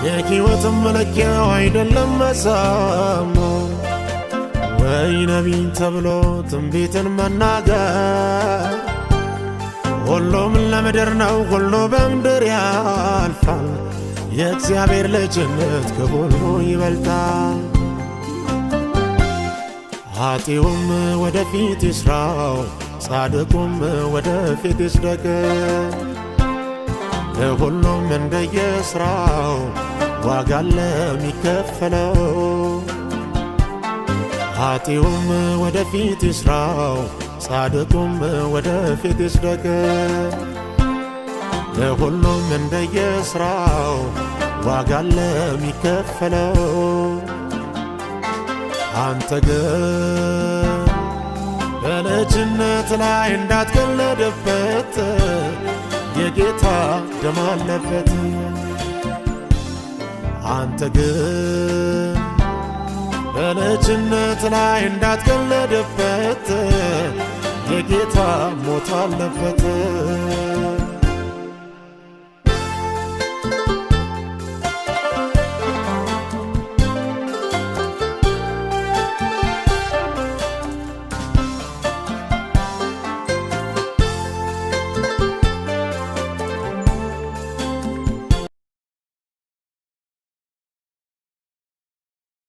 የሕይወት መለኪያው አይደለም መሳሙ ወይ ነቢይ ተብሎ ትንቢትን መናገር። ሁሉም ለምድር ነው፣ ሁሉ በምድር ያልፋል። የእግዚአብሔር ልጅነት ከሁሉ ይበልጣል። ኃጢኡም ወደፊት ይስራው፣ ጻድቁም ወደፊት ይስደቅ። ለሁሉም እንደየሥራው ዋጋ ለሚከፈለው። ኃጢኡም ወደፊት ይስራው፣ ጻድቁም ወደፊት ይስደቅ። ለሁሉም እንደየሥራው ዋጋ ለሚከፈለው። አንተ ግን በልጅነት ላይ እንዳትቀለድበት፣ የጌታ ደም አለበት። አንተ ግን በልጅነት ላይ እንዳትቀለድበት፣ የጌታ ሞት አለበት።